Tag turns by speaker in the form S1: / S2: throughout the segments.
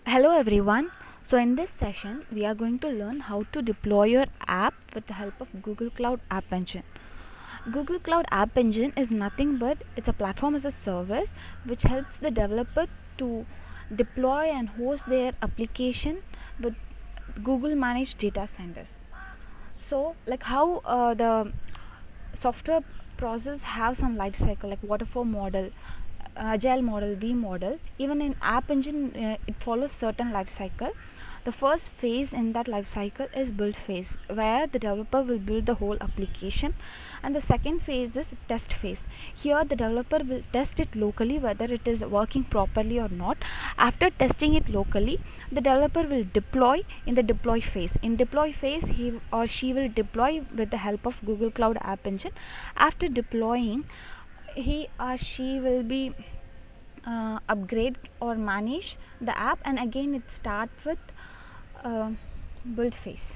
S1: Hello everyone. So in this session we are going to learn how to deploy your app with the help of Google Cloud App Engine. Google Cloud App Engine is nothing but it's a platform as a service which helps the developer to deploy and host their application with Google managed data centers. So like how the software process have some life cycle like waterfall model, agile model, V model. Even in app engine it follows certain life cycle. The first phase in that life cycle is build phase, where the developer will build the whole application, and the second phase is test phase. Here the developer will test it locally whether it is working properly or not. After testing it locally, the developer will deploy in the deploy phase. In deploy phase, he or she will deploy with the help of Google Cloud App Engine. After deploying, he or she will be upgrade or manage the app, and again it start with build phase.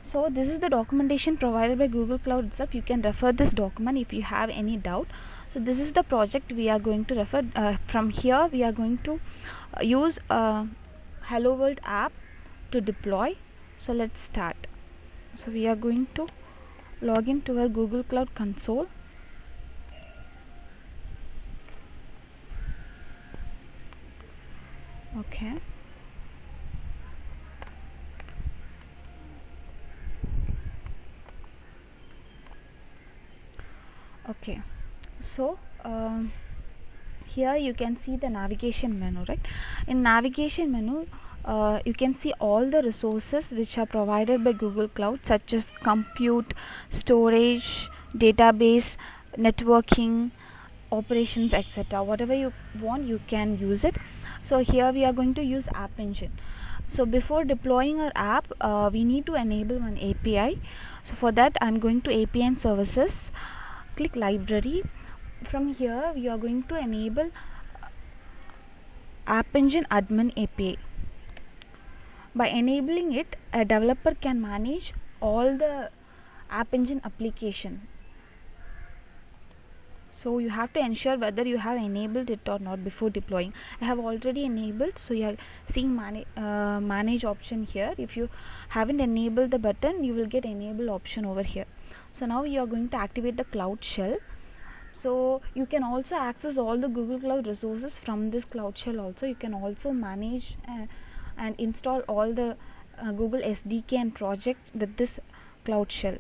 S1: So this is the documentation provided by Google Cloud itself. You can refer this document if you have any doubt. So this is the project we are going to refer. From here we are going to use a Hello World app to deploy. So let's start. So we are going to log in to our Google Cloud console. Okay. Okay, so here you can see the navigation menu, right? In navigation menu you can see all the resources which are provided by Google Cloud, such as compute, storage, database, networking, operations, etc. Whatever you want, you can use it. So here we are going to use App Engine. So before deploying our app, we need to enable one API. So for that, I'm going to API and services. Click library. From here we are going to enable App Engine admin API. By enabling it, a developer can manage all the App Engine application. So you have to ensure whether you have enabled it or not before deploying. I have already enabled, so you are seeing manage option here. If you haven't enabled the button, you will get enable option over here. So now you are going to activate the Cloud Shell. So you can also access all the Google Cloud resources from this Cloud Shell. Also you can also manage and install all the Google SDK and project with this Cloud Shell.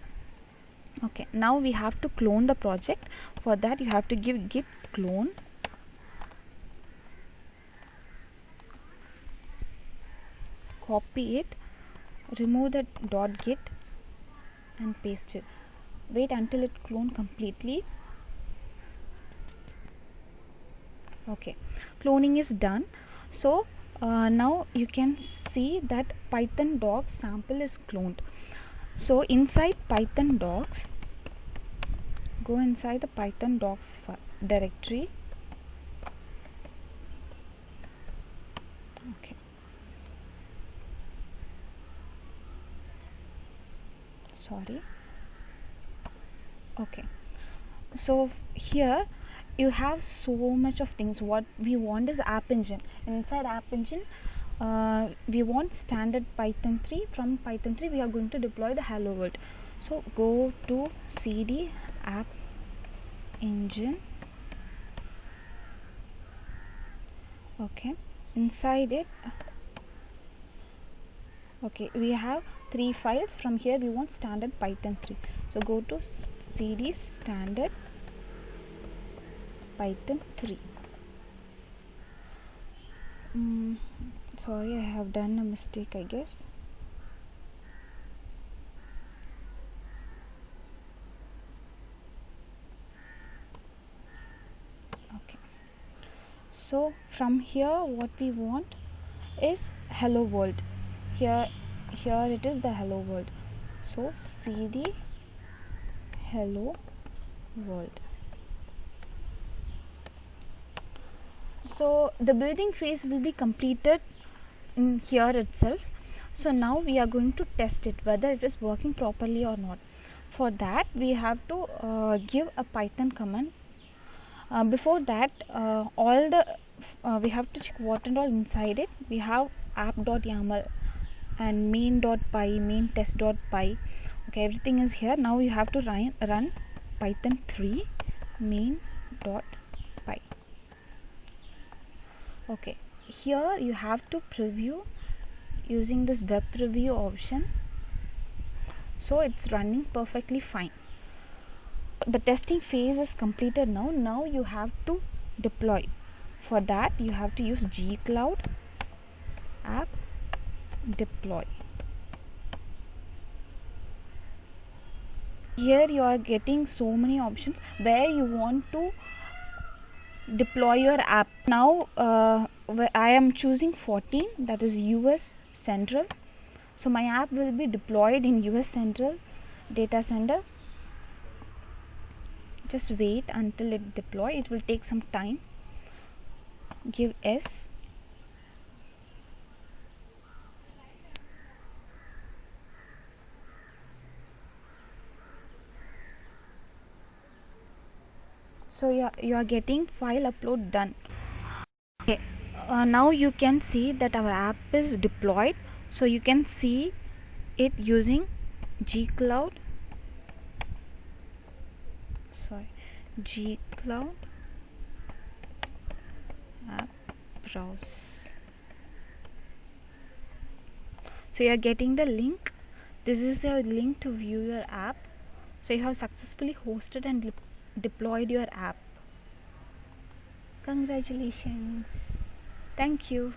S1: Okay, now we have to clone the project. For that you have to give git clone, copy it, remove the .git and paste it. Wait until it clone completely. Okay, cloning is done. So now you can see that Python docs sample is cloned. So inside Python docs, go inside the Python docs directory. Okay, sorry. Okay, so here you have so much of things. What we want is App Engine. Inside App Engine we want standard Python 3. From Python 3 we are going to deploy the Hello World. So go to cd App Engine. Okay, inside it, okay, we have 3 files. From here we want standard Python 3. So go to cd standard Python 3. Sorry, I have done a mistake, I guess. Okay, so from here what we want is Hello World. Here it is the Hello World. So cd Hello World. So the building phase will be completed in here itself. So now we are going to test it whether it is working properly or not. For that we have to give a Python command. Before that, all the we have to check what and all inside it. We have app.yaml and main.py, main test.py. Okay, everything is here. Now you have to run python 3 main.py. okay, here you have to preview using this web preview option, so it's running perfectly fine. The testing phase is completed. Now you have to deploy. For that you have to use gcloud app deploy. Here you are getting so many options where you want to deploy your app. Now I am choosing 14, that is US Central. So my app will be deployed in US Central data center. Just wait until it deploy. It will take some time. Give S. So you are getting file upload done. Okay, now you can see that our app is deployed. So you can see it using gcloud app browse. So you are getting the link. This is your link to view your app. So you have successfully hosted and deployed your app. Congratulations. Thank you.